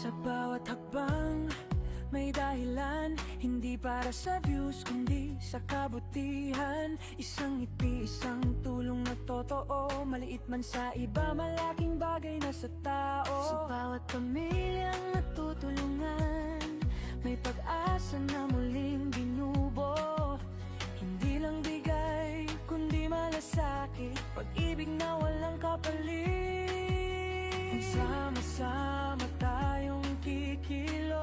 Sa bawat hakbang may dahilan, hindi para sa views kundi sa kabutihan. Isang ngiti, isang tulong na totoo, maliit man sa iba, malaking bagay na sa tao. Sa bawat pamilyang natutulungan, may pag-asa na muling binubo. Hindi lang bigay, kundi malasakit, pag-ibig na walang kapalit. Sama-sama tayong kikilos,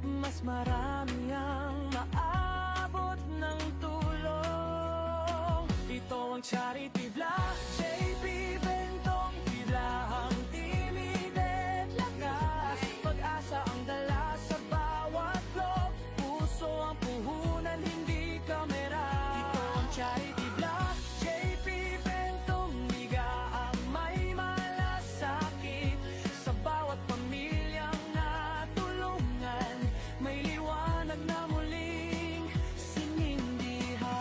mas marami ang maabot ng tulong. Ito ang charity vlog, JP Bentong Bidahang timid at lakas, pag-asa ang dala sa bawat vlog, puso ang puhunan, hindi kamera. Ito ang charity vlog, JP Bentong Bigaang may malasakit, sa bawat pamilyang natulungan, may liwanag na muling sinindihan.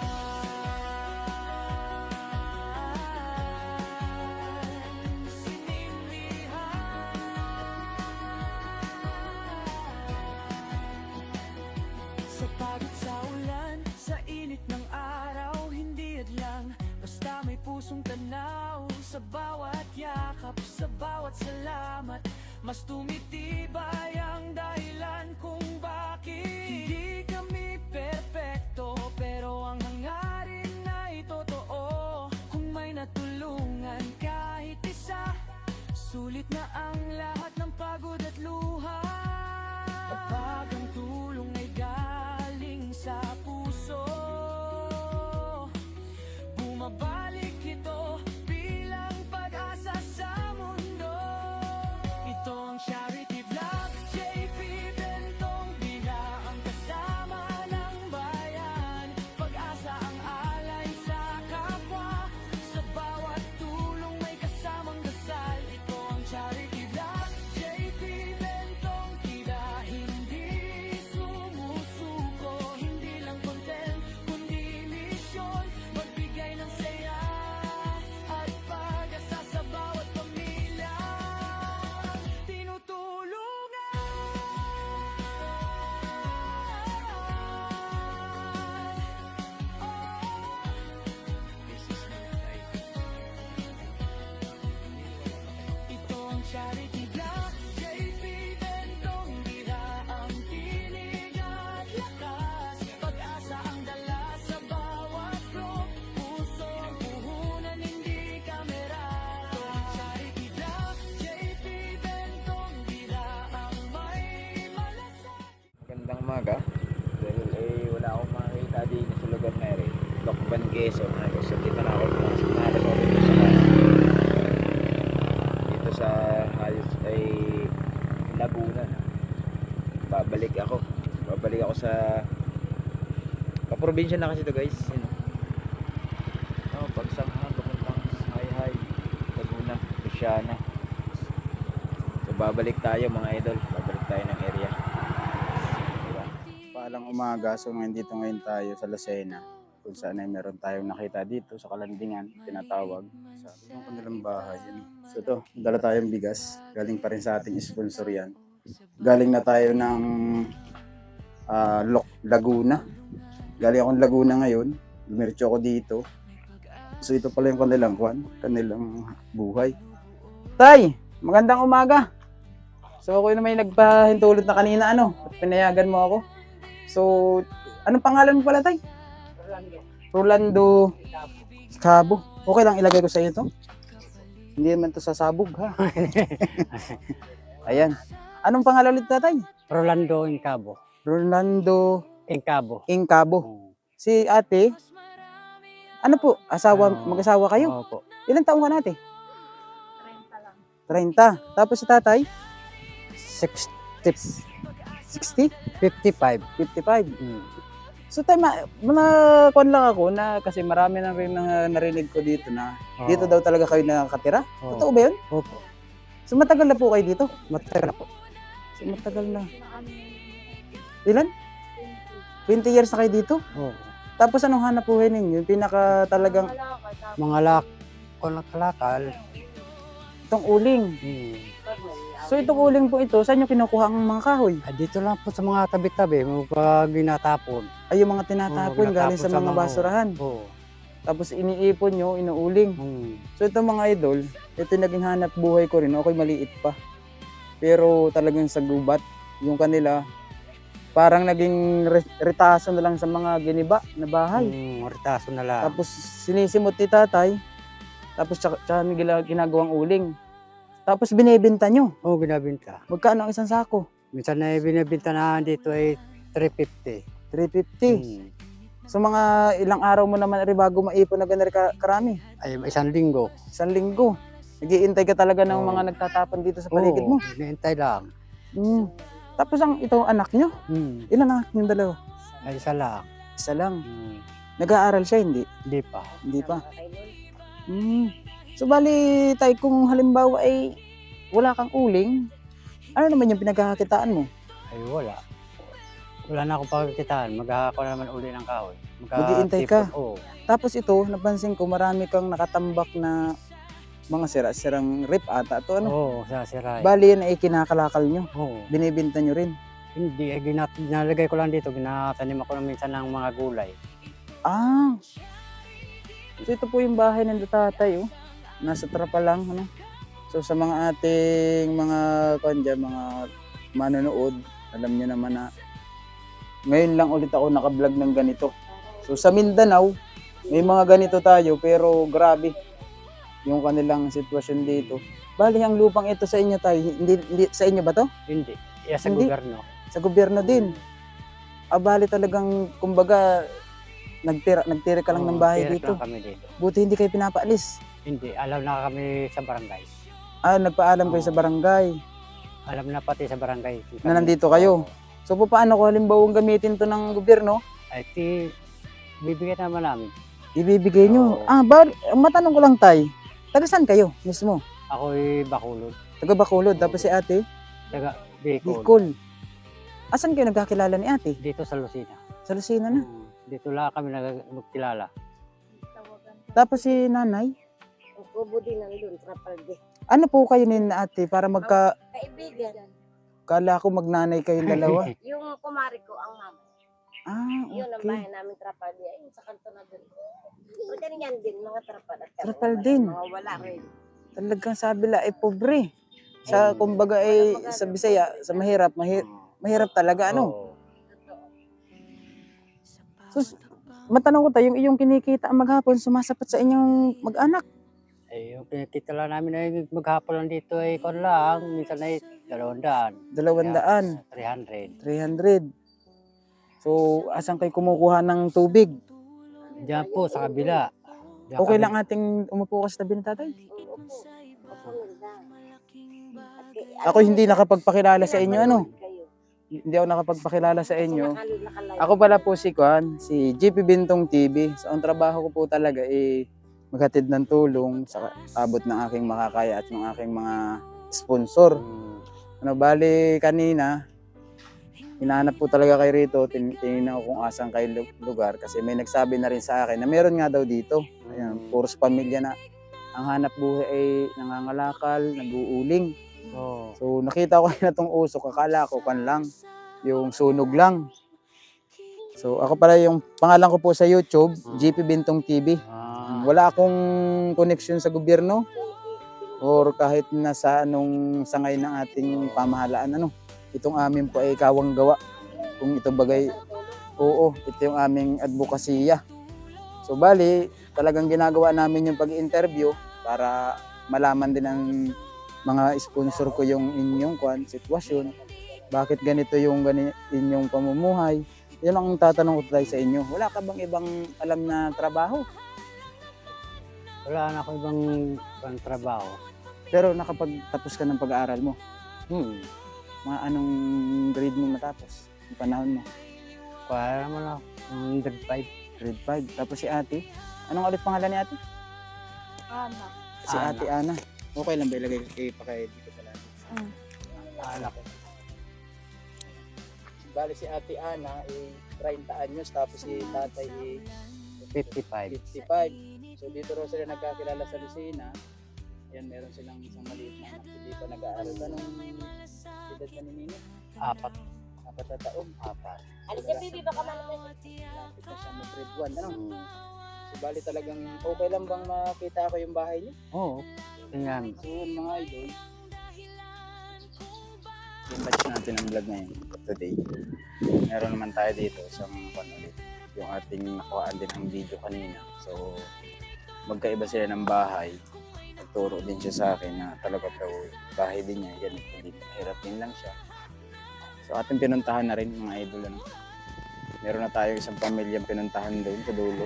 Sa pagod sa ulan, sa init ng araw, hindi hadlang, basta may pusong tanaw. Sa bawat yakap, sa bawat salamat, mas tumitibay ang dahilan kung bakit hindi kami perpekto, pero ang hangarin ay totoo. Kung may natulungan kahit isa, sulit na ang lahat ng pagod at luha. Kapag ang tulong ay galing sa puso, bumabalik ito bilang pag-asa sa mundo. Ito ang charity vlog, JP Bentong Bigaang kasama ng bayan, pag-asa ang alay sa kapwa, sa bawat tulong may kasamang dasal. Ito ang charity vlog, JP Bentong Tila hindi sumusuko, hindi lang content kundi misyon, magbigay ng saya at pag-asa sa bawat pamilya tinutulungan. Ito ang charity vlog, JP Bentong Bigaang tinig at lakas, pag-asa ang dala sa bawat vlog, puso ang puhunan, hindi kamera. Ito ang charity vlog, JP Bentong Bigaang may malasakit. Magandang umaga. Dahil wala akong makikita dito sa lugar na rin. Lokban, Quezon. So dito na ako pumasok na alas 8 dito sa halos ay Laguna na. Babalik ako sa paprobinsya na kasi ito guys. Pagsanghan papuntang Hayhay, Laguna, Luciana. So babalik tayo mga idol. Babalik tayo ng area. Diba? Paalang umaga, so ngayon tayo sa Lucena, kung saan ay meron tayong nakita dito sa Kalandingan, tinatawag sa yung kanilang bahay. So ito, dala tayong bigas, galing pa rin sa ating sponsor yan. Galing na tayo ng Laguna. Galing akong Laguna ngayon, dumiretso ako dito. So ito pala yung kanilang buhay. Tay, magandang umaga. So ako na may nagpahintulot na kanina at pinayagan mo ako. So, anong pangalan mo pala, Tay? Rolando Cabo. Okay lang ilagay ko sa iyo to. Hindi naman to sasabog, ha? Ayan. Anong pangalan ulit, Tay? Rolando Incabo. Rolando Incabo. Incabo. Si ate, ano po? Mag-asawa kayo? Opo. Ilang taong ka na, ate? 30. Tapos si tatay? 60? 55. 55. Mm. So tayo, kuwan lang ako na kasi marami na rin narinig ko dito na dito daw talaga kayo nakatira. Oo. Totoo ba yun? Opo. So matagal na po kayo dito? Matagal na po. So matagal na. Ilan? 20 years na kayo dito? Oo. Tapos anong hanap buhay ninyo? Yung pinaka talagang Mga kalakal. itong uling. Hmm. So itong uling po ito, saan nyo kinukuha ang mga kahoy? Ay, dito lang po sa mga tabi-tabi, pag ginatapon. Ay yung mga tinatapon Oo, galing sa ginatapon mga basurahan. Oo. Tapos iniipon nyo, inuuling. So ito mga idol, ito yung naging hanap buhay ko rin. Okay, maliit pa. Pero talagang sa gubat, yung kanila, parang naging retaso na lang sa mga giniba na bahay. Ritaso na lang. Tapos sinisimot ni tatay, tapos tsaka ginagawang uling. Tapos binebenta nyo. Oo, binabinta. Magkano ang isang sako? Minsan na binabinta na dito ay 350. 350. So mga ilang araw mo naman rin bago maipon na ganun karami? Ay, isang linggo. Isang linggo. Nagiintay ka talaga ng Oo. mga nagtatapon dito sa paligid mo. Hinihintay lang. Tapos itong anak nyo, ilan ang anak nyo dalawa? Ay, isa lang. Isa lang. Nag-aaral siya, hindi? Hindi pa. Hindi pa. So bali tayo kung halimbawa ay wala kang uling, ano naman yung pinagkakakitaan mo? Ay, wala. Wala na akong pagkikitaan. Maghahako na naman uli ng kahoy. Mag-iintay ka? Oo. Tapos ito, napansin ko marami kang nakatambak na mga sira-sirang rip ata. Ito ano? Oo, sasiray. Bali yan ay kinakalakal nyo. Oo. Binibinta nyo rin. Hindi, ginalagay ko lang dito. Ginatanim ako minsan ng mga gulay. Ah. So ito po yung bahay ng tatay, oh. Nasa trapa lang, ano. So sa mga ating mga mga manonood, alam niyo naman na ngayon lang ulit ako naka-vlog ng ganito. So sa Mindanao, may mga ganito tayo pero grabe yung kanilang sitwasyon dito. Bali ang lupang ito sa inyo tayo, hindi sa inyo ba to? Hindi. Sa Hindi. gobyerno. Sa gobyerno din. Bali talagang kumbaga nagtira ka lang ng bahay Tira dito. lang kami dito. Buti hindi kayo pinapaalis. Hindi. Alam na kami sa barangay. Nagpaalam kayo sa barangay Alam na pati sa barangay. na nandito kayo. So paano ko halimbawa gamitin to ng gobyerno? Ay, bibigyan naman namin. Ibibigay nyo. Oo. Matanong ko lang tay. Taga saan kayo mismo? Ako'y Bacolod. Taga Bacolod. Tapos si ate? Taga Bicol. Bicol. Asan kayo nagkakilala ni ate? Dito sa Lucena. Sa Lucena na. Dito lang kami nagkilala. Tapos si nanay? Kubo din nandun, Trapalde. Ano po kayo ni ate para Kaibigan. Kala ko magnanay kayong dalawa. Yung kumari ko, ang mama. Yun ang Okay. bahay namin, Trapalde. Ayun, sa kanto na dun. So, ganyan din, mga Trapal. Trapal din. Mga wala rin. Talagang sabi la ay pobre. Sa kumbaga ay sa Bisaya, sa mahirap talaga ano. Oo. So, matanong ko tayo, yung iyong kinikita maghapon sumasapat sa inyong mag-anak. Eh, yung pinakita lang namin ay maghapon lang dito ay kon lang. Minsan ay 200. 200, 300. 300. So, asan kayo kumukuha ng tubig? Diyan po sa kabila. Diyan Okay kami- lang ating umupo ka sa tabi ni tatay? Opo. Pamilda. Ako hindi nakapagpakilala sa inyo, ano? Kayo. Hindi ako nakapagpakilala sa inyo. Nakalayo. Ako pala po si si GP Bintong TV. So, ang trabaho ko po talaga maghatid ng tulong sa abot ng aking makakaya at ng aking mga sponsor. Bali kanina, hinahanap po talaga kayo rito. Tinignan ko kung asan kayo lugar kasi may nagsabi na rin sa akin na meron nga daw dito. Ayan, puros pamilya na. Ang hanap buhay ay nangangalakal, nag-uuling. Oo. So nakita ko na itong usok, akala ko kan lang, yung sunog lang. So ako pala yung pangalan ko po sa YouTube, GP Bintong TV. Wala akong connection sa gobyerno or kahit nasa anong sangay ng ating pamahalaan. Itong amin po ay kawang gawa. Kung ito bagay, oo, ito yung aming advokasya. So bali, talagang ginagawa namin yung pag-interview para malaman din ng mga sponsor ko yung inyong sitwasyon. Bakit ganito yung inyong pamumuhay? Yun ang tatanong ko tayo sa inyo. Wala ka bang ibang alam na trabaho? Wala na ako ibang trabaho. Pero nakapagtapos ka ng pag-aaral mo. Mga anong grade mo matapos? Yung panahon mo? Kaya naman ako. Grade 5. Grade 5. Tapos si ate? Anong ulit pangalan ni ate? Ana. Si Ana. ate Ana. Okay lang ba ilagay kayo pa kayo dito sa lahat? Anak. Bali si ate Ana 30 anyos tapos si tatay 55. 55. So dito raw sila nagkakilala sa Lucena. Yan, meron silang isang maliit na anak. Hindi pa nag-aaral. Anong edad ka ni Nino? 4. 4 na taon. 4. Alis na baby, baka manapin. Lapit na siya mag-grade 1. Ano? So, bali talagang okay lang bang makita ko yung bahay niyo? Oo. Ayan. So, mga idol, yung batch natin ang vlog ngayon today. Meron naman tayo dito isang ulit. Yung ating nakuhaan din ang video kanina. So, magkaiba sila ng bahay. Nagturo din siya sa akin na talaga daw bahay din niya. Ganito, hindi hirap din lang siya. So, ating pinuntahan na rin mga idol. Ano? Meron na tayo isang pamilyang pinuntahan doon sa dulo.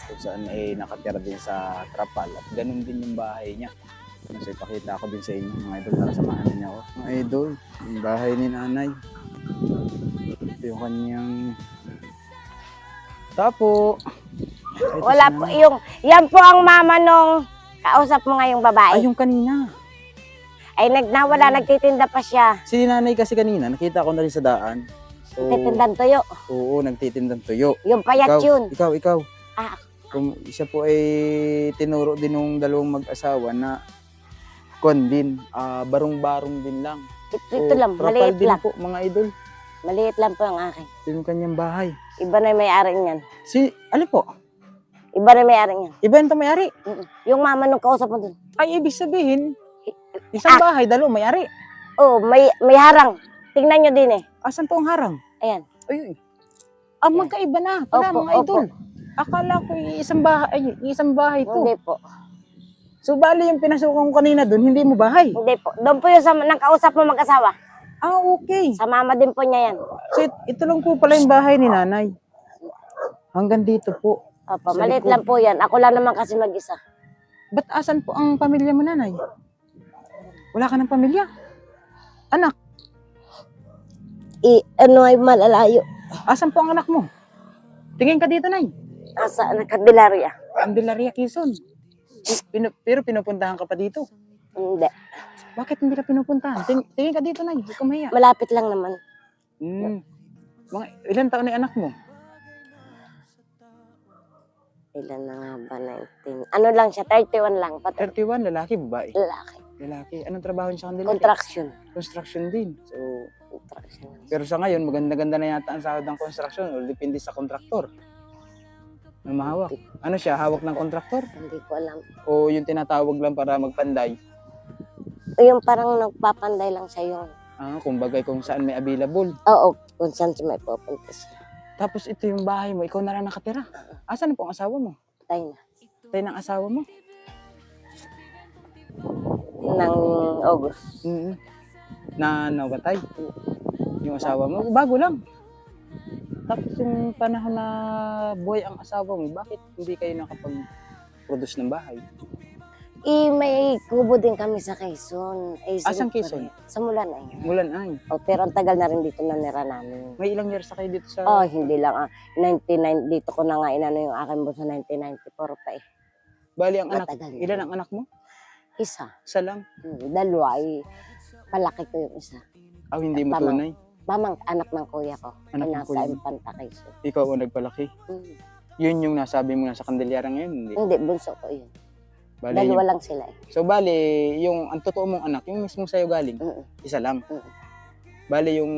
Kung saan nakatira din sa trapal. At ganun din yung bahay niya. So, ipakita ko din sa inyo mga idol para samahan niyo ako. Mga idol, yung bahay ni nanay. Ito yung kanyang tapo. Ito Wala si po, nanay. yan po ang mama nung kausap mo ngayong babae. Ay, yung kanina. Ay, nawala, nagtitinda pa siya. Si nanay kasi kanina, nakita ko na rin sa daan. So, Nagtitindan tuyo. oo, nagtitindang tuyo. Yung payat yun. Ikaw. Ah. Kung isa po ay tinuro din ng dalawang mag-asawa na din, barong-barong din lang. Ito lang, trapal maliit din lang. po mga idol. Maliit lang po ang akin. Yung kanyang bahay. Iba na yung may-ari niyan. Ano po? Iba na yung may-ari niyan. Iba yung may-ari. Yung mama nung kausap mo dun. Ay, ibig sabihin, isang bahay, dalawang may-ari. Oh, may harang. Tingnan nyo din eh. Asan po ang harang? Ayan. Ay. Yan. Magkaiba na. Pala Opo, mga idol. Akala ko isang bahay to. Hindi po. So, bali yung pinasukan ko kanina doon, hindi mo bahay? Hindi po. Doon po yung nang kausap mo mag-asawa. Ah, okay. Sa mama din po niya yan. So, ito lang po pala yung bahay ni nanay. Hanggang dito po. Opo, Sa maliit likod. lang po yan. Ako lang naman kasi mag-isa. Ba't asan po ang pamilya mo, nanay? Wala ka ng pamilya? Anak, Ano ay malalayo. asan po ang anak mo? Tingin ka dito, nay. Nasa Candelaria. Candelaria, Quezon. Pero pinupuntahan ka pa dito. Hindi. Bakit hindi ka pinupuntahan? Tingin ka dito, nay. Hindi ka mahiya. Malapit lang naman. Mga ilan taon na yung anak mo? Ilan na nga ba? 19. Ano lang siya? 31 lang. 31, lalaki, babae. Lalaki. Lalaki. Anong trabaho niya sa Candelaria? Contraction. Construction din. So, Contraction. pero sa ngayon, maganda-ganda na yata ang sahod ng construction. O depende sa kontraktor. Na mahawak. Ano siya? Hawak ng kontraktor? Hindi ko alam. O yung tinatawag lang para magpanday? Yung parang nagpapanday lang siya yung... Kumbaga kung saan may available. Oo, kung saan siya may pupunta siya. Tapos ito yung bahay mo, ikaw na lang nakatira. Asan na po ang asawa mo? Patay na. Tayo ng asawa mo? Nang August. Na nabatay. Yung asawa mo, bago lang. Tapos yung panahon na buhay ang asawa mo, bakit hindi kayo nakapag-produce ng bahay? May kubo din kami sa Quezon. Asan Quezon? Sa Mulanay. Mulanay. Pero ang tagal na rin dito na nira namin. May ilang years na kayo dito sa... Hindi lang. 99, dito ko na nga inano yung akin mo sa 1994 pa eh. Bali ang anak. Matagal na. Ilan ang anak mo? Isa. Isa lang. Dalawa ay palaki ko yung isa. Hindi mo Tama. tunay. Mamang anak ng kuya ko. Anak ng Nasa kuya mo. Infanta Quezon. Ikaw ang nagpalaki. Yun yung nasabi mo na sa Candelaria ngayon, hindi? Hindi, bunso ko yun. Bali, Dalawa lang sila eh. So, bali, yung ang totoo mong anak, yung mismong sa'yo galing, isa lang. Bali, yung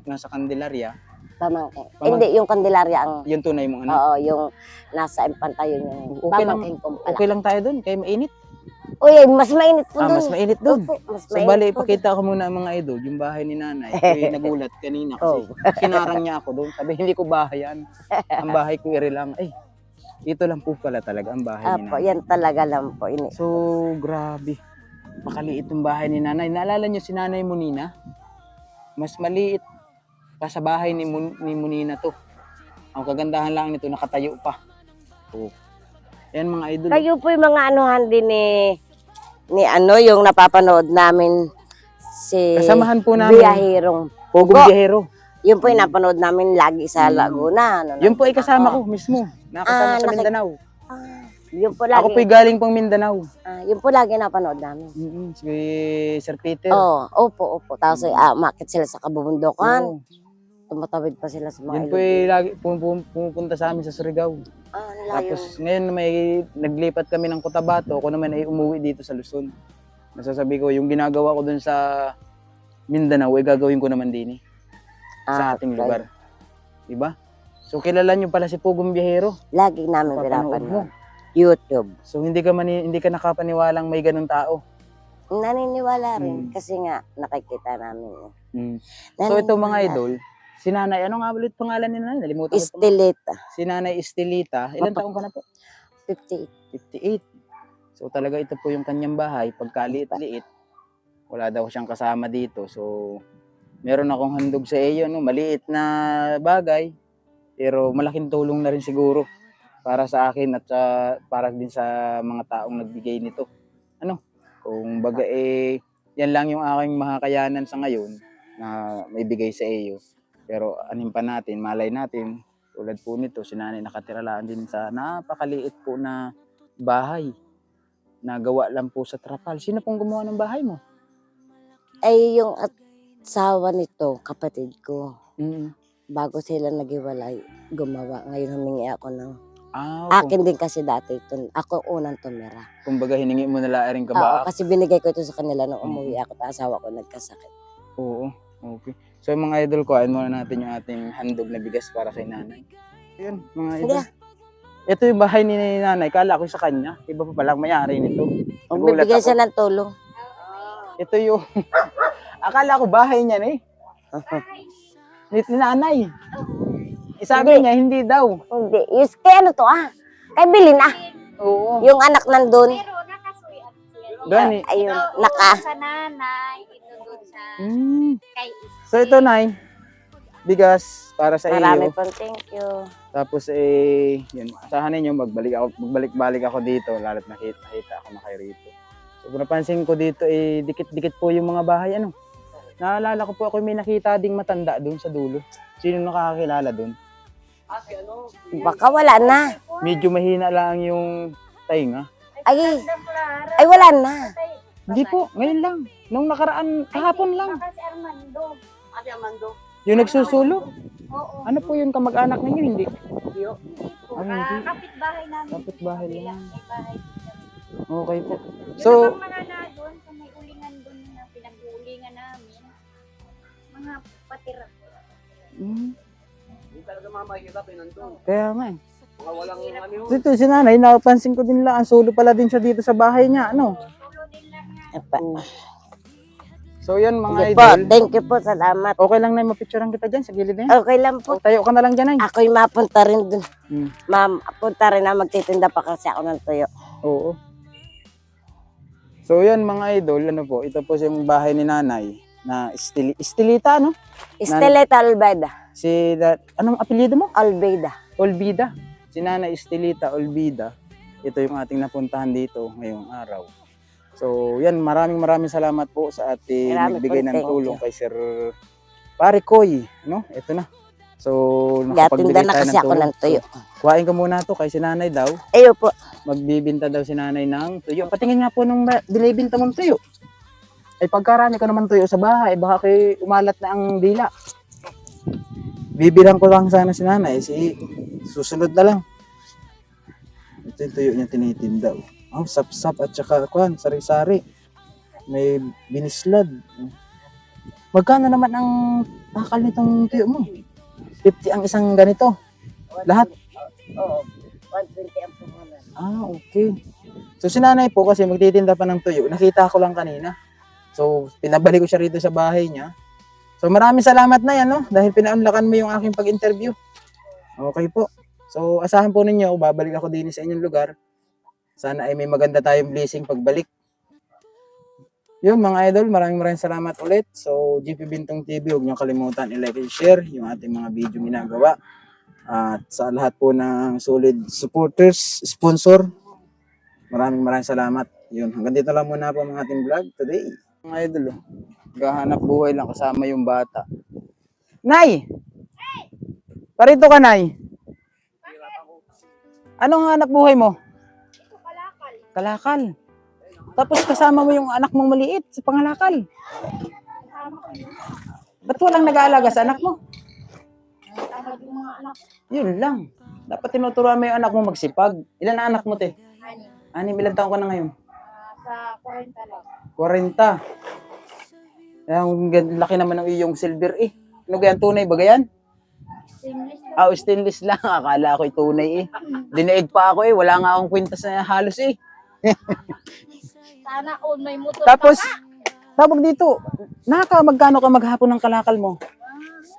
nasa Candelaria, Pamangkin. Hindi, yung Candelaria ang... yung tunay mong anak. Oo, yung nasa Infanta yun yung Okay lang. pamangkin kong pala. Okay lang tayo doon, kaya mainit. Uy, mas mainit po doon. Mas mainit doon. Opo, mas So, mainit bali, po ipakita ko muna mga idol, yung bahay ni nanay. Kaya nagulat kanina kasi kinarang niya ako doon. Sabi, hindi ko bahay yan. Ang bahay ko iri lang. Ay, ito lang po pala talaga ang bahay ni Apo, nanay. yan talaga lang po. So, grabe. Makaliit yung bahay ni nanay. Naalala niyo si nanay Munina? Mas maliit pa sa bahay ni Munina to. Ang kagandahan lang nito, nakatayo pa. Oh. Yan mga idol. Kayo po yung mga anuhan din ni ano, yung napapanood namin si Kasamahan po namin. Biyahirong. Pogong Go. Biyahero. Yun po yung napanood namin lagi sa Laguna. Ano, Yun po ay kasama ko mismo. Nakasama sa Mindanao. Yun po lagi. Ako po'y galing pang Mindanao. Yun po lagi napanood namin. Si Sir Peter. Opo. Tapos umakit sila sa kabubundukan. Oo. Tumatawid pa sila sa mga Yun po'y lagi pumupunta sa amin sa Surigao. layo. Tapos ngayon may naglipat kami ng Cotabato, ako naman ay umuwi dito sa Luzon. Nasasabi ko, yung ginagawa ko dun sa Mindanao, gagawin ko naman din sa ating okay. lugar. Diba? So, kilala nyo pala si Pugong Biyahero. Lagi namin Papanood mo. pinapanood. YouTube. So, hindi ka nakapaniwalang may ganun tao. Naniniwala rin Mm. kasi nga nakikita namin. So, ito mga Naniniwala. idol, si Nanay, ano nga ulit pangalan ni Nanay? Nalimutan ko. Estelita. Si Nanay Estelita, ilang taong ka na po? 58. 58. So talaga ito po yung kanyang bahay. Pagkaliit-liit, wala daw siyang kasama dito. So meron akong handog sa iyo, no? Maliit na bagay, pero malaking tulong na rin siguro para sa akin at para din sa mga taong nagbigay nito. Ano? Kung baga yan lang yung aking makakayanan sa ngayon na may bigay sa iyo. Pero anin pa natin, malay natin, tulad po nito, si Nanay nakatira lang din sa napakaliit po na bahay. Nagawa lang po sa trapal. Sino pong gumawa ng bahay mo? Ay, yung asawa nito, kapatid ko, Mm. bago sila naghiwalay, gumawa. Ngayon humingi ako ng... Ah, Akin din kasi dati ito. Ako unang tumira. kumbaga hiningi mo na rin Oo, kabaak. kasi binigay ko ito sa kanila nung umuwi ako at asawa ko nagkasakit. Oo, okay. So yung mga idol ko, ayun muna natin yung ating handog na bigas para kay Nanay. Yun, mga idol. Sige. Ito yung bahay ni Nanay, kala ko sa kanya. Iba pa palang may-ari nito. Nagulat Magbibigay ako. siya ng tulong. Ito yung, akala ko bahay niya ni Nanay. Sabi niya, hindi daw. Hindi. Kaya ano to Kay Bilin Oo. Yung anak nandun. Pero nakasuyan siya. Gani. Ayun, Ito sa nanay, ito doon sa kay So ito, Nay, bigas para sa Marami iyo. pong thank you. Tapos yun, asahan ninyo magbalik-balik ako dito, lalo't nakita ako na kayo rito. So kung napansin ko dito dikit-dikit po yung mga bahay Naalala ko po ako may nakita ding matanda doon sa dulo. Sino nakakakilala doon? Baka wala na. Medyo mahina lang yung tainga. Ay, wala na. Hindi po, ngayon lang. Nung nakaraan, kahapon lang. Si Armando. Ate Armando. Yung nagsusulo. Oo. Ano po yun, kamag-anak ninyo? Hindi. Ano, hindi? Kapitbahay namin. Kapitbahay lang. May bahay. Okay po. So, So, mga na doon, kung may ulingan doon na pinag-uulingan namin, mga patira. Kaya nga Dito si Nanay, napansin ko din lang, ang solo pala din siya dito sa bahay niya, ano? Tulo din lang nga. Epa. So yan mga Sige po, idol. thank you po, salamat. Okay lang na mapicturean kita dyan sa gilid na yan. Okay lang po. O, tayo ka na lang dyan ay. Ako'y mapunta rin dun. Hmm. Ma'am, punta rin na magtitinda pa kasi ako ng tuyo. Oo. So yan mga idol, ano po, ito po yung bahay ni Nanay na Estelita, no? Estelita Olbeda. Anong apelyido mo? Olbeda. Olbida. Si Nanay Estelita Olbida. Ito yung ating napuntahan dito ngayong araw. So yan, maraming salamat po sa ating Marami nagbigay po, ng thank tulong you. kay Sir Pare Koy, no? Ito na. So Gatinda na kasi ako ng tuyo. Kuhain ka muna to kay si Nanay daw. Ayo po. Magbibinta daw si Nanay ng tuyo. Patingin nga po nung binibinta mong tuyo. Ay pagkarami ka naman tuyo sa bahay, baka kay umalat na ang dila. Bibilang ko lang sana si Nanay, susunod na lang. Ito yung tuyo niya tinitinda. Oh, sap-sap at saka sari-sari. May binislad. Magkano naman ang bakal nitong tuyo mo? 50 ang isang ganito. Lahat? Oo. 120 ang puhunan. Okay. So si Nanay po kasi magtitinda pa ng tuyo. Nakita ko lang kanina. So pinabalik ko siya rito sa bahay niya. So maraming salamat na yan, no? Dahil pinaunlakan mo yung aking pag-interview. Okay po. So asahan po ninyo, babalik ako din sa inyong lugar. Sana ay may maganda tayong blessing pagbalik. Yun mga idol, maraming salamat ulit. So GP Bintong TV, huwag niyo kalimutan i-like and share yung ating mga video ginagawa. At sa lahat po ng solid supporters, sponsor, maraming salamat. Yun, hanggang dito lang muna po ang ating vlog today. Mga idol, gahanap buhay lang kasama yung bata. Nay! Parito ka, Nay. Anong hanap buhay mo? Kalakal. Tapos kasama mo yung anak mong maliit sa pangalakal. Ba't walang nag-aalaga sa anak mo? Yun lang. Dapat tinuturuan mo yung anak mo magsipag. Ilan na anak mo, te? 6. Ilan taon ka na ngayon? Nasa 40 lang. 40. Ang laki naman ng iyong silver eh. Ano ganyan, tunay ba ganyan? Stainless lang. Ah, stainless lang. Akala ko tunay eh. Dinaig pa ako eh. Wala nga akong kwintas na halos eh. Sana all may motor Tapos, ka. tawag dito, magkano ka maghapon ng kalakal mo?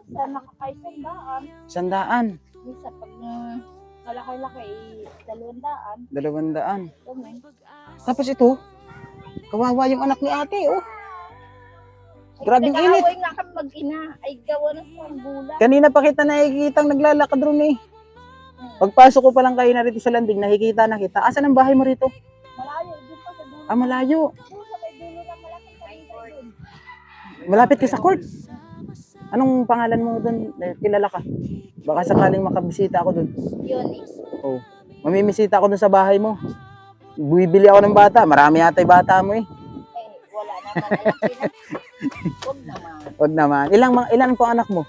Sana kakaisang daan. 100. Minsan pag malaki-laki, 200. 200. Tumay. Tapos ito, kawawa yung anak ni ate, oh. Grabing init. Nag-aaway nga kami mag-ina. Ay gawa na sa bulan. Kanina pa kita nakikita naglalakad ron eh. Pagpasok ko pa lang kayo na rito sa landing, nakikita na kita. Asan ang bahay mo rito? Malayo. Doon pa sa dulo. Ah, malayo. Doon sa may dulo na malaking kalibay doon. Malapit ka sa court. Anong pangalan mo doon? Kilala ka? Baka sakaling makabisita ako doon. Yun eh. Oh. Mamimisita ako doon sa bahay mo. Bibili ako ng bata. Marami yata yung bata mo eh. Wala naman. Alam ko na. Huwag naman. Wag naman. Ilan po anak mo?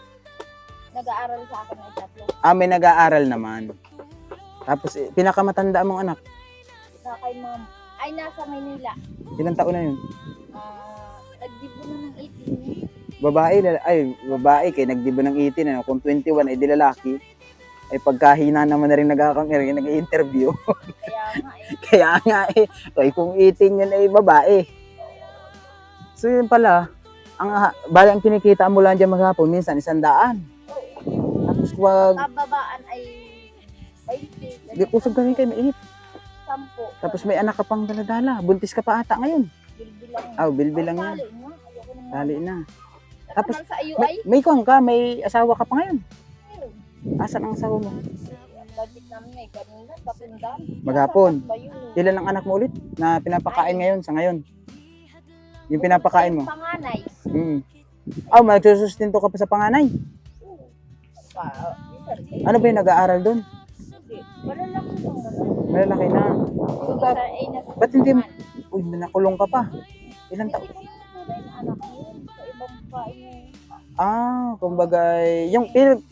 Nag-aaral sa akin ng tatlo. Ah, may nag-aaral naman. Tapos pinakamatanda mong anak. Sa kay ma'am. Ay, nasa Maynila. Ilang taon na yun? Nagdibo na ng 18. Babae kay nagdibo ng 18 ano, kung 21 ay di lalaki ay pagkahina naman na rin nag-interview. Kaya nga eh. Kaya nga eh, ay kung 18 yun ay babae. So yun pala, bali ang kinikita mo lang dyan maghapon, minsan 100. Tapos wag, Kababaan ay 20. di kusog ka rin kayo, mainit. 10. Tapos may anak ka pang daladala, buntis ka pa ata ngayon. Bilbilang. Bilbilang yan. Tali nga. Ayoko nang Dali na. Tapos Tapos, sa iyo ay. may kuwang ka, may asawa ka pa ngayon. Ayun. Asan ang asawa mo? Ang budget namin ay kanina. Papundan. Maghapon. Ba yun? Ilan ang anak mo ulit na pinapakain ngayon sa ngayon? Yung pinapakain mo? Panganay. Magsusustento ka pa sa panganay. Ano ba yung nag-aaral doon? Hindi. Malalaki lang naman. Malalaki na. Yung isa ay nasa Ba't hindi mo? tuwan. Uy, nakulong ka pa. Ilang Hindi taon? ko yung tunay na anak ko yun. Sa ibang babae niya. Kumbaga,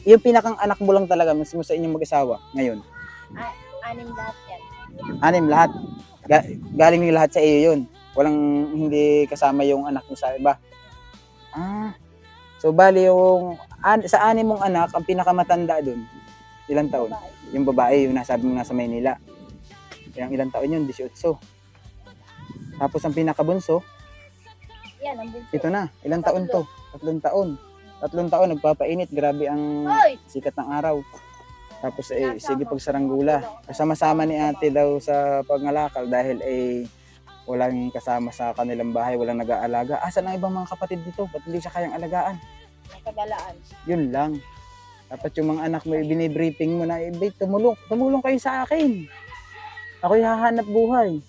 yung pinakang anak mo lang talaga, mas mo sa inyong mag-asawa ngayon. 6 lahat yan. 6 lahat. Galing nila lahat sa iyo yun. Walang hindi kasama yung anak mo sa iba. So bali yung sa 6 mong anak, ang pinakamatanda doon, ilang taon? Babae. Yung babae, yung nasabi mo nasa Maynila. Ilang taon yun? 18. Tapos ang pinakabunso, Yan, ang bunso. ito na. Ilang taon to? 3 taon. 3 taon, nagpapainit. Grabe ang Hoy! sikat ng araw. Tapos sige pagsaranggula. Kasama-sama ni ate daw sa pangalakal dahil walang kasama sa kanilang bahay, walang nag-aalaga. Asan ang ibang mga kapatid dito? Ba't hindi siya kayang alagaan? Nakagalaan. Yun lang. Dapat yung mga anak mo, binibriefing mo na, tumulong kayo sa akin. Ako'y hahanap buhay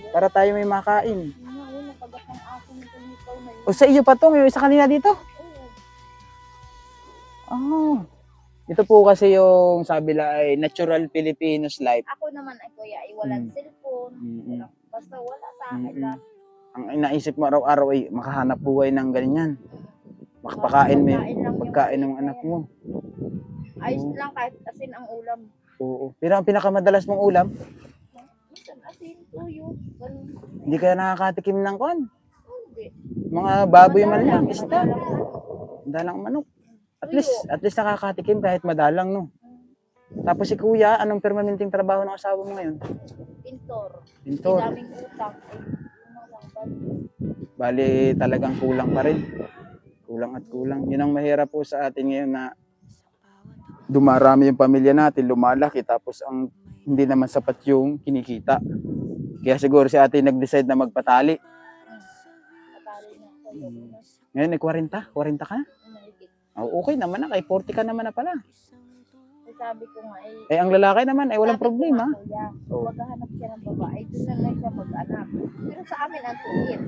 para tayo may makain. Yun nga, yun, napagat ng akin ito nito na yun. O sa iyo pa to, may isa kanina dito? Oo. Ito po kasi yung sabi la ay natural Filipinos life. Ako naman ay kuya, ay walang cellphone. Mm-mm. Basta wala sa akin Mm-mm. lahat. Ang inaisip mo araw-araw ay makahanap buhay ng ganyan. Makapakain mo yung lang pagkain ng anak mo. Ayos lang kahit asin ang ulam. Oo. Pero ang pinakamadalas mong ulam, Minsan asin, tuyo, ganun. hindi ka nakakatikim ng kon. Hindi. Mga baboy man lang, Madalang, isda. madalang. Dalang manok. At least nakakatikim kahit madalang, no. Tapos si kuya, anong permanenteng trabaho ng asawa mo ngayon? Pintor. Pintor. Daming utang. Ay, ano lang ba? Bali talagang kulang pa rin. Kulang at kulang. Yun ang mahirap po sa atin ngayon na dumarami yung pamilya natin, lumalaki, tapos ang hindi naman sapat yung kinikita. Kaya siguro si ate nag-decide na magpatali. Patali na ako. Ngayon ay 40? 40 ka na? Mahigit. Okay naman na, kay 40 ka naman na pala. Ay, sabi ko nga Eh ang lalaki naman ay walang sabi ko problema. nga, kuya, Oo. maghahanap siya ng babae, doon na lang siya mag-anak. Pero sa amin ang sungit.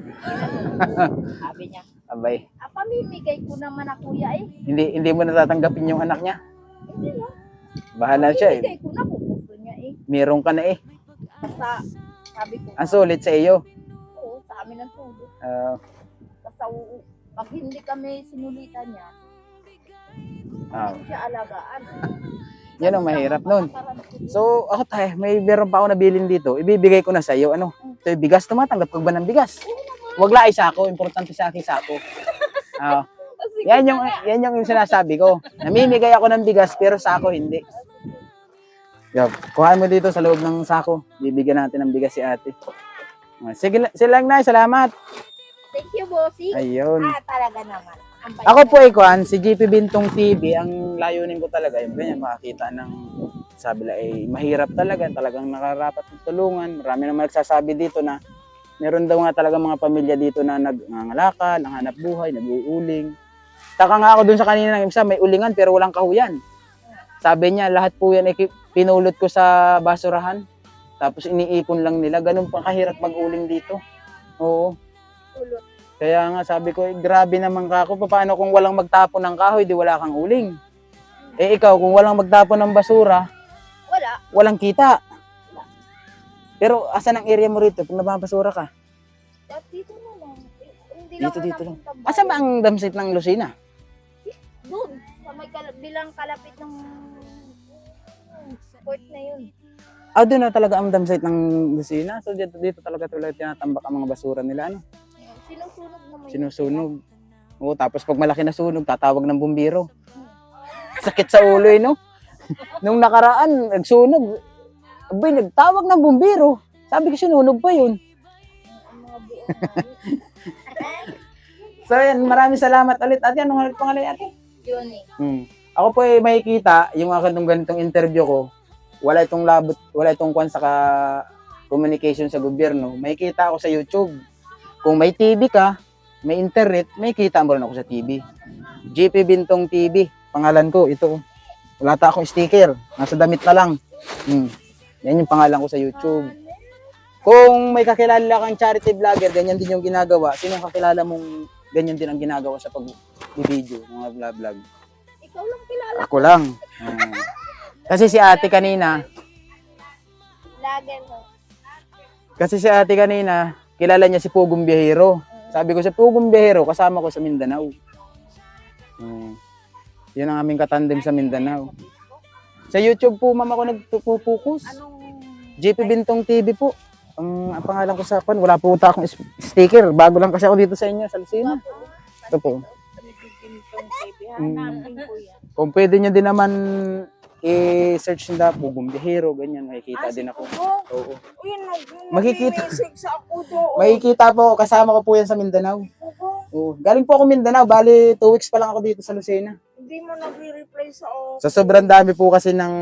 Sabi niya, Abay, pamimigay ko naman na kuya eh. hindi mo natatanggapin yung anak niya. Hindi na. Bahala siya eh. Pamimigay ko na kung gusto niya eh. Meron ka na eh. Basta, sabi ko, Ang sulit sa iyo. oo, sa amin ang sulit. Basta, pag hindi kami sinulitan niya, hindi siya alagaan. Yan ang mahirap nun. So, ako tayo, may meron pa ako nabilin dito. Ibibigay ko na sa iyo. Ano? Ito yung bigas, tumatanggap ka ba ng bigas? Huwag lang sako, importante sa akin sako. Ah, yan yung sinasabi ko. Namimigay ako ng bigas pero sako hindi. Yup, kuhaan mo dito sa loob ng sako. Bibigyan natin ng bigas si ate. Sige lang na, salamat. Thank you, bossy. Ayun. Talaga naman. Ang bait Ako po kuhaan, si GP Bintong TV, ang layunin ko talaga, yung ganyan, makakita ng sabi lang, mahirap talaga, talagang nakarapat ng tulungan. Marami naman nagsasabi dito na meron daw nga talaga mga pamilya dito na nangangalakal, nanghanap buhay, nag-uuling. Taka nga ako dun sa kanina ng isa, may ulingan pero walang kahuyan. Sabi niya, lahat po yan pinulot ko sa basurahan. Tapos iniipon lang nila, ganun pa kahirap mag-uling dito. Oo. Ulot. Kaya nga sabi ko, grabe naman ka ako, paano kung walang magtapon ng kahoy, di wala kang uling. Eh ikaw, kung walang magtapon ng basura, Wala. walang kita. Pero asan ang area mo rito pag nababasura ka? At dito na lang. Hindi Dito lang. napuntang Asan ba bahay. ang damsit ng Lucina? Doon. Sa may bilang kalapit ng port na yun. Ah, doon na talaga ang damsit ng Lucina. So dito talaga tinatambak ang mga basura nila. Ano? Sinusunog naman. Sinusunog. Oo, tapos pag malaki na sunog, tatawag ng bumbiro. Sakit sa ulo eh, no? Nung nakaraan, nagsunog. Abay, nagtawag ng bumbiro. Sabi ko, sinunog pa yun. Ang mga buong namin. So yan, maraming salamat ulit. Ate, anong pangalan ate? Yun eh. Ako po ay makikita, yung mga ganitong interview ko, wala itong kwan sa communication sa gobyerno. Makikita ako sa YouTube. Kung may TV ka, may internet, makikita mo rin ako sa TV. GP Bintong TV, pangalan ko, ito. Wala ta akong sticker, nasa damit na lang. Yan yung pangalan ko sa YouTube. Kung may kakilala kang charity vlogger, ganyan din yung ginagawa. Sinong kakilala mong ganyan din ang ginagawa sa pag-video, mga vlog? Ikaw lang kilala. Ako lang. Kasi si ate kanina, kilala niya si Pugong Biyahero. Sabi ko sa Pugong Biyahero, kasama ko sa Mindanao. Yun ang aming katandem sa Mindanao. Sa YouTube po, ma'am, ako nagpupukus. GP Bintong TV po. Ang pangalan ko sa pan, wala po akong sticker. Bago lang kasi ako dito sa inyo, sa Lucina. Ito po. Kung pwede nyo din naman i-search nila Pugong Biyahero, ganyan, makikita din ako. Oo. Makikita. Makikita po, kasama ko po yan sa Mindanao. Oo. Galing po ako Mindanao, bali 2 weeks pa lang ako dito sa Lucena. Hindi mo nag-reply sa Sa sobrang dami po kasi ng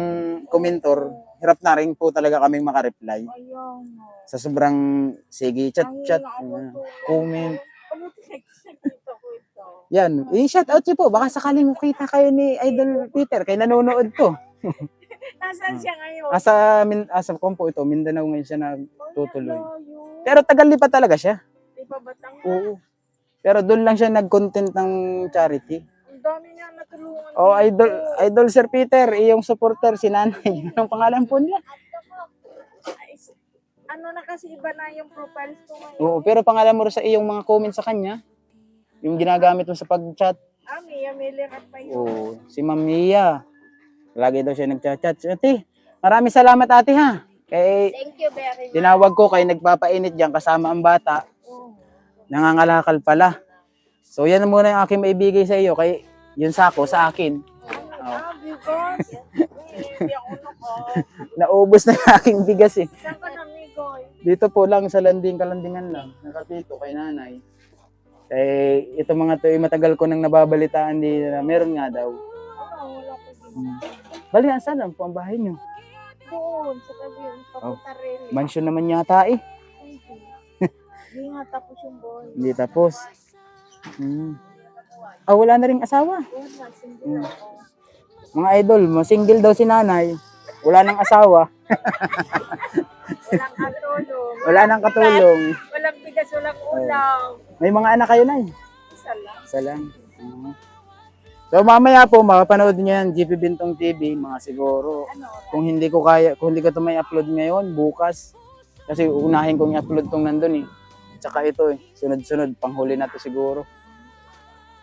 komentor, hirap na rin po talaga kaming makareply. Ayun. Sa sobrang, sige, chat, comment. Yan, i-shout out niyo po, baka sakaling makita kayo ni Idol Peter, kay nanonood to. Nasaan siya ngayon? Asa po ito, Mindanao ngayon siya nagtutuloy. Pero tagal pa talaga siya. Di ba Batang? Oo. Pero doon lang siya nag-content ng charity. Ang dami niya natulungan. Oh, Idol Sir Peter, iyong supporter, si Nanay. Anong pangalan po niya? Ano na kasi iba na yung profiles ko ngayon. Oo, pero pangalan mo rin sa iyong mga comments sa kanya. Yung ginagamit mo sa pag-chat. Mia Milirat pa yun. Oo, si Ma'am Mia. Lagi daw siya nag-chat. Ate, maraming salamat ate ha. Kay Thank you very much. tinawag ko kay nagpapainit diyan kasama ang bata. Nangangalakal pala. So yan muna yung aking maibigay sa iyo. Kay yun sako sa akin. Because hindi ako Naubos na yung aking bigas eh. Saan ka na, Migoy? Dito po lang sa kalandingan lang. Nakatito kay nanay. Eh, ito mga to, matagal ko nang nababalitaan din na meron nga daw. Wala ko din. Bali, saan lang po ang bahay nyo? Doon, sa tabi yun, Paputarelli. Mansion naman yata eh. Hindi nga tapos yung boy. Hindi tapos. Wala na ring asawa. Wala, single ako. Mga idol, single daw si nanay. Wala nang asawa. Walang katulong. Wala nang katulong. Walang bigas, walang ulam. May mga anak kayo na Isa lang. Isa lang. So mamaya po, mapapanood niyo yan, GP Bintong TV, mga siguro. Kung hindi ko ito may upload ngayon, bukas. Kasi unahin kong i-upload tong nandun eh. Tsaka ito eh, sunod-sunod, panghuli na to siguro.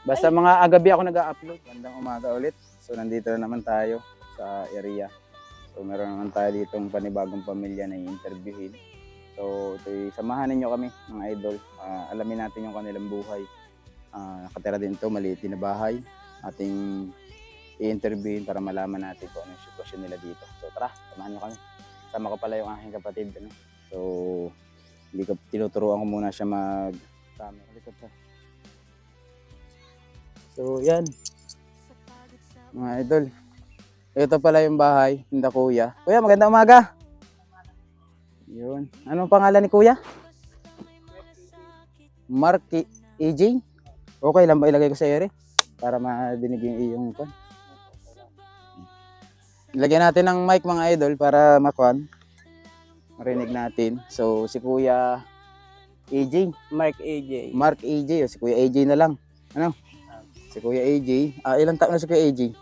Basta mga agabi ako nag-upload, bandang umaga ulit. So nandito na naman tayo sa area. So meron naman tayo ditong panibagong pamilya na i-interviewin. So So, samahan ninyo kami, mga idol. Alamin natin yung kanilang buhay. Nakatira din ito, maliit din na bahay. Ating i-interviewin para malaman natin kung ano yung sitwasyon nila dito. So, tara, samahan nyo kami. Sama ko pala yung aking kapatid. Ano? So, tinuturuan ko muna siya mag-camera. So, yan. Mga idol. Ito pala yung bahay, hindi kuya. Kuya, magandang umaga. Yun. Anong pangalan ni kuya? Mark AJ? Okay lang ba ilagay ko sa ere? Para madinig yung iyong pan. Lagyan natin ng mic mga idol para marinig natin. So, si kuya AJ. Mark AJ. Mark AJ. O, si kuya AJ na lang. Ano? Si kuya AJ. Ilang taon na si kuya AJ?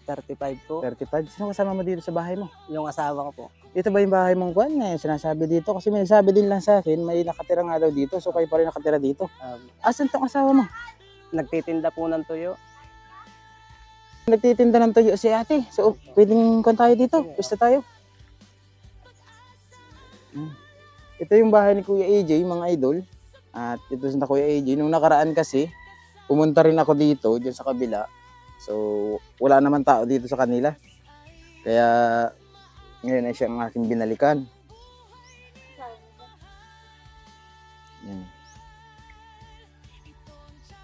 35 po. 35. Sino kasama mo dito sa bahay mo? Yung asawa ko po. Ito ba yung bahay mong kwan? Sinasabi dito. Kasi may nagsabi din lang sa akin, may nakatira nga daw dito. So kayo pa rin nakatira dito. Asan tong asawa mo? Nagtitinda po ng tuyo. Nagtitinda ng tuyo si ate. So pwedeng kwan tayo dito. Gusto tayo. Ito yung bahay ni Kuya AJ, mga idol. At ito sa Kuya AJ. Nung nakaraan kasi, pumunta rin ako dito, dyan sa kabila. So, wala naman tao dito sa kanila. Kaya, ngayon ay siyang aking binalikan. Yan.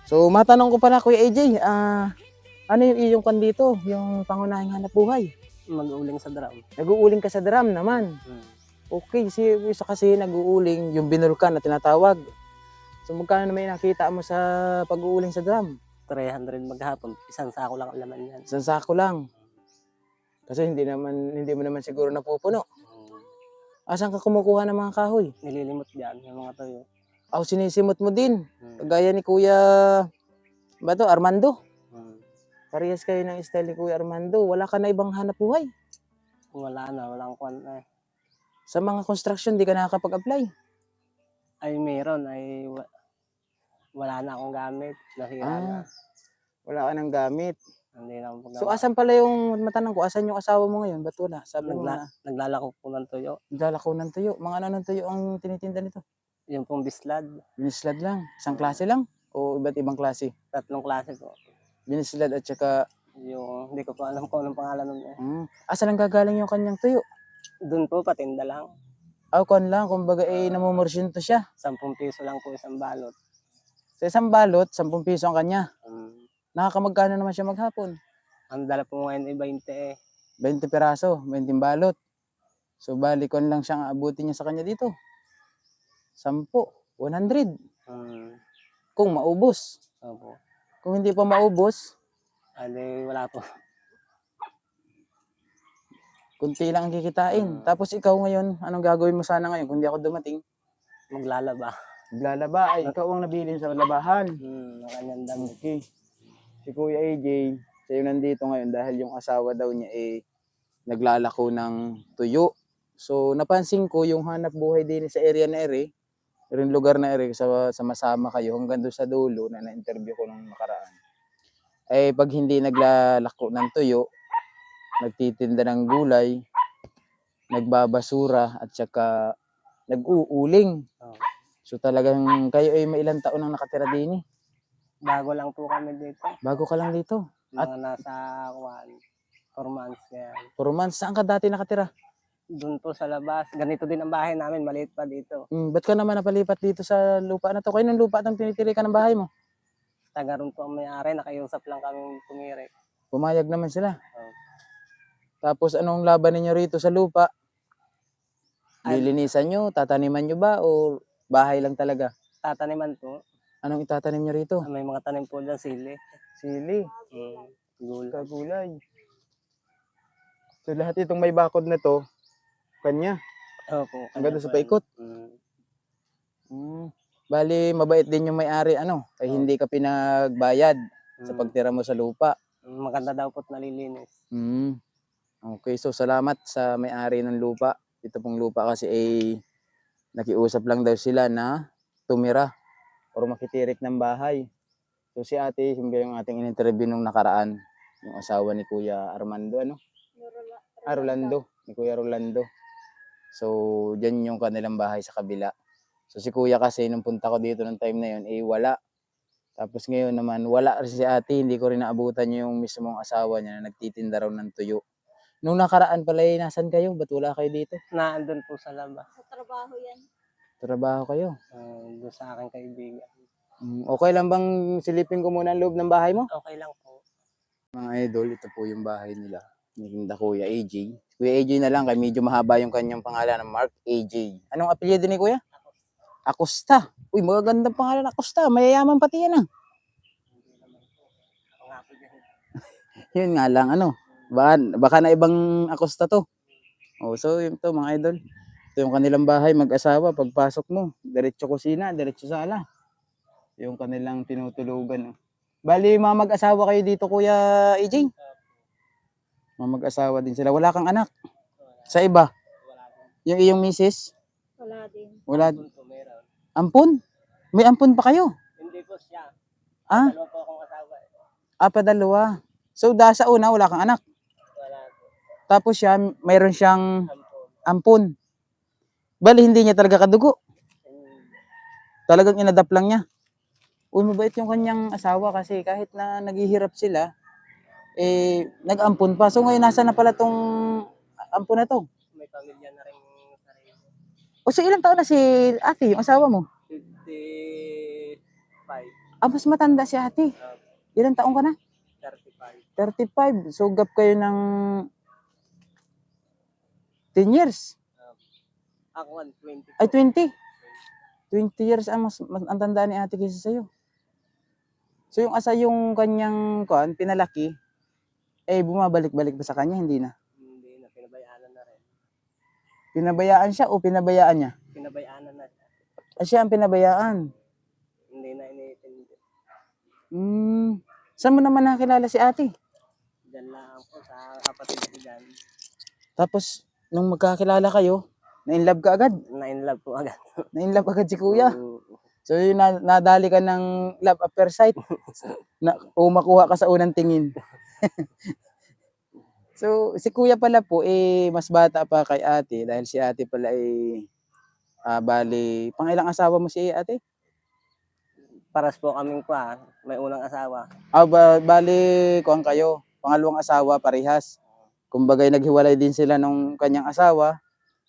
So, matanong ko pala, Kuya AJ, ano yung iyong kwan dito? Yung pangunahing hanap buhay? Mag-uling sa drum. Nag-uuling ka sa drum naman. Okay, isa kasi nag-uuling yung binulkan na tinatawag. So, magkano naman yung nakita mo sa pag-uuling sa drum? 300 maghapon. Isang sako lang ang laman yan. Isang sako lang. Kasi hindi mo naman siguro napupuno. Asan ka kumukuha ng mga kahoy? Nililimot dyan yung mga tuyo. Sinisimot mo din. Kagaya ni Kuya Armando. Parehas kayo ng style ni Kuya Armando. Wala ka na ibang hanap buhay. Wala na, walang kwan eh. Sa mga construction, di ka nakakapag-apply. Ay meron, ay wala na akong gamit. Nasira na. Wala ka ng gamit. Hindi na akong So, asan pala yung, matanong ko, asan yung asawa mo ngayon? Ba't wala? Sabi mo na, Naglalako po ng tuyo. naglalako ng tuyo. Mga ano ng tuyo ang tinitinda nito? Yung pong bislad. Binislad lang. Isang klase lang? O iba't ibang klase? 3 klase po. Binislad at saka... Yung hindi ko pa alam kung anong pangalan nun eh. Asan ang gagaling yung kanyang tuyo? Doon po, patinda lang. Kwan lang, kumbaga namumursyento siya. 10 piso lang po isang balot. Sa isang balot, 10 piso ang kanya. Nakakamagkano naman siya maghapon? Ang dala po ngayon ay 20 eh. 20 peraso, 20 balot. So bali kon lang siyang aabutin niya sa kanya dito. 10, 100. Kung maubos. Opo. Kung hindi pa maubos, Ay, wala po. kunti lang ang kikitain. Tapos ikaw ngayon, anong gagawin mo sana ngayon kung di ako dumating? Maglalaba. Maglalaba, ay ikaw ang nabilin sa labahan. Ang kanyang damit. Okay. Si Kuya AJ, siya yung nandito ngayon dahil yung asawa daw niya naglalako ng tuyo. So napansin ko yung hanap buhay din sa area na ere, yung lugar na ere, sa masama kayo hanggang doon sa dulo na na-interview ko nung nakaraan. Pag hindi naglalako ng tuyo, nagtitinda ng gulay, nagbabasura at saka nag-uuling. So talagang kayo ay may ilang taon nang nakatira din eh. Bago lang po kami dito. Bago ka lang dito. Mga nasa 4 months yan. 4 months. Saan ka dati nakatira? Doon po sa labas. Ganito din ang bahay namin. Maliit pa dito. Ba't ka naman napalipat dito sa lupa na to? Kayo ng lupa itong tinitirikan ng bahay mo? Taga ron po ang may-ari. Nakiusap lang kami pumiri. Pumayag naman sila. Oh. Tapos anong laban ninyo rito sa lupa? Lilinisan nyo? Tataniman nyo ba? O bahay lang talaga? Tataniman po. Anong itatanim nyo rito? May mga tanim po dyan. Sili. Sili. Gulay. Kagulay. So lahat itong may bakod na to, kanya. Opo. Hanggang doon sa paikot. Bali, mabait din yung may-ari, ay hindi ka pinagbayad sa pagtira mo sa lupa. Maganda daw po't nalilinis. Okay, so salamat sa may-ari ng lupa. Ito pong lupa kasi nakiusap lang daw sila na tumira o makitirik ng bahay. So si ate, yung ating in-interview nung nakaraan, yung asawa ni Kuya Armando, Rolando, ni Kuya Rolando. So, dyan yung kanilang bahay sa kabila. So, si kuya kasi, nung punta ko dito ng time na yun, eh wala. Tapos ngayon naman, wala rin si ate, hindi ko rin naabutan yung mismong asawa niya na nagtitinda raw ng tuyo. Nung nakaraan pala, eh, nasan kayo? Ba't wala kayo dito? Naandun po sa labas. Sa trabaho yan. Trabaho kayo. Doon sa aking kaibigan. Okay lang bang silipin ko muna ang loob ng bahay mo? Okay lang po. Mga idol, ito po yung bahay nila. Nilinda Kuya AJ. Kuya AJ na lang, kaya medyo mahaba yung kanyang pangalan ng Mark AJ. Anong apelyido ni Kuya? Acosta. Uy, magagandang pangalan, Acosta. Mayayaman pati yan ah. Yun nga lang, baka na ibang Acosta to. So yun to mga idol. Ito yung kanilang bahay, mag-asawa. Pagpasok mo, diretso kusina, diretso sala. Yung kanilang tinutulugan. Bali, mga mag-asawa kayo dito, Kuya AJ? Mga mag-asawa din sila. Wala kang anak? Sa iba? Yung iyong misis? Wala din. Wala. Ampun? May ampun pa kayo? Hindi po siya. Ah? Dalawa po akong asawa. Padalawa. So, sa una, wala kang anak. Wala po. Tapos siya, mayroon siyang ampun. Bali, hindi niya talaga kadugo. Talagang inadapt lang niya. Uy, mabait yung kanyang asawa kasi kahit na naghihirap sila, nag-ampun pa. So ngayon, nasa na pala tong ampun na to? May pamilya na rin sarili. O so ilang taon na si ate, yung asawa mo? 55. Mas matanda si ate. Ilang taon ka na? 35. 35. So gap kayo ng 10 years. Ako 20. Ay, 20. 20 years ang ang tanda ni ate kaysa sa'yo. So yung kanyang pinalaki, bumabalik-balik ba sa kanya? Hindi na. Hindi na, pinabayaan na rin. Pinabayaan siya o pinabayaan niya? Pinabayaan na siya. Siya ang pinabayaan. Hindi na iniintindi. Saan mo naman nakilala si ate? Diyan lang po sa kapatid ko dyan. Tapos, nung magkakilala kayo, na-inlove ka agad? Na-inlove po agad. Na-inlove agad si kuya? So, yun, nadali ka ng love at first sight. Makuha ka sa unang tingin. So, si kuya pala po, mas bata pa kay ate. Dahil si ate pala bali, pangilang asawa mo si ate? Paras po kaming may unang asawa. Bali, kuwang kayo. Pangalawang asawa, parehas. Kumbaga, naghiwalay din sila nung kanyang asawa.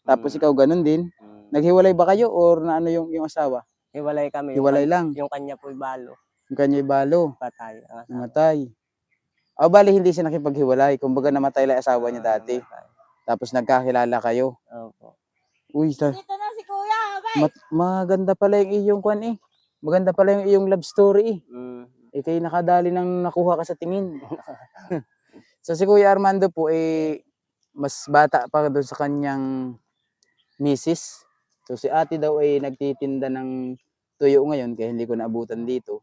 Tapos ikaw ganun din. Naghiwalay ba kayo or na ano yung asawa? Hiwalay kami. Hiwalay lang. Yung kanya po balo. Yung kanya balo. Patay. Namatay. Bali hindi siya nakipaghiwalay. Kumbaga namatay lang asawa niya dati. Tapos nagkakilala kayo. Opo. Uy, Dito na si Kuya, abay! maganda pala yung iyong Maganda pala yung iyong love story kayo nakadali nang nakuha ka sa tingin. So si Kuya Armando po mas bata pa doon sa kanyang misis. So si ate daw nagtitinda ng tuyo ngayon kaya hindi ko naabutan dito.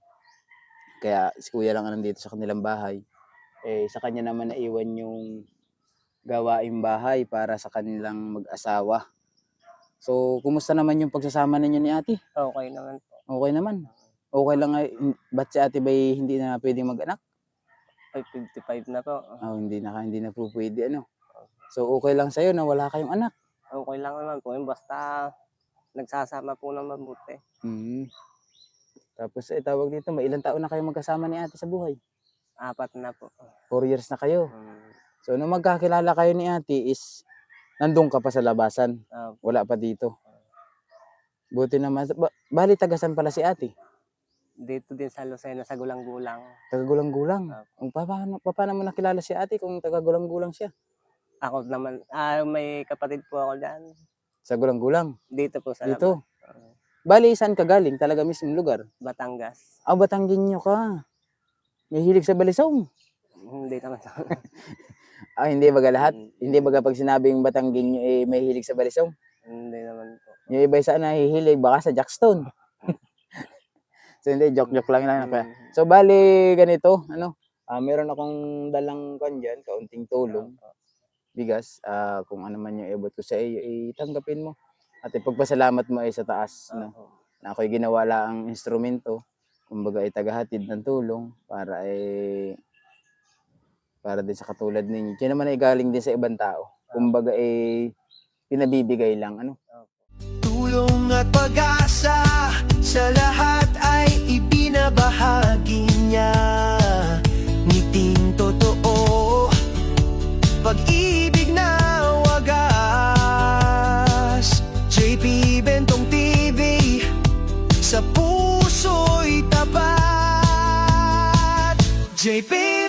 Kaya si kuya lang ang nandito sa kanilang bahay. Sa kanya naman naiwan yung gawaing bahay para sa kanilang mag-asawa. So kumusta naman yung pagsasama ninyo ni ate? Okay naman po. Okay naman. Okay lang ba't si ate ba hindi na pwedeng mag-anak? 55 na po. Hindi na po pwede So okay lang sa'yo na wala kayong anak? Okay lang naman po. Basta nagsasama po ng mabuti. Tapos tawag dito, may ilang taon na kayo magkasama ni ate sa buhay? 4 na po. 4 years na kayo. So nung magkakilala kayo ni ate nandun ka pa sa labasan? Wala pa dito? Buti naman. Bali tagasan pala si ate? Dito din sa Lucena, sa Gulang-Gulang. Taga-Gulang-Gulang? Paano mo nakilala si ate kung taga-Gulang-Gulang siya? Ako naman, may kapatid po ako dyan. Sa Gulang-Gulang? Dito po sa Dito? Bali, saan ka galing? Talaga mismong lugar? Batangas. Batanggenyo ka. May hilig sa balisong? Hindi naman sa... Hindi baga lahat? Hindi baga pag sinabing Batanggenyo may hilig sa balisong? Hindi naman po. Yung iba saan nahihilig? Baka sa Jackstone. So hindi, joke lang. So bali, ganito, meron akong dalang dyan, kaunting tulong. Bigas, kung ano man yung ibot ko sa iyo, tanggapin mo. At ipagpasalamat mo sa taas, na ako'y ginawa lang ang instrumento, kumbaga tagahatid ng tulong para din sa katulad ninyo. Kaya naman galing din sa ibang tao. Kumbaga pinabibigay lang, ano? Tulong at pag-asa sa lahat ay ibinabahagi niya. Ngiting totoo, pag-ibig na wagas. JP Bentong TV, sa puso'y tapat. JP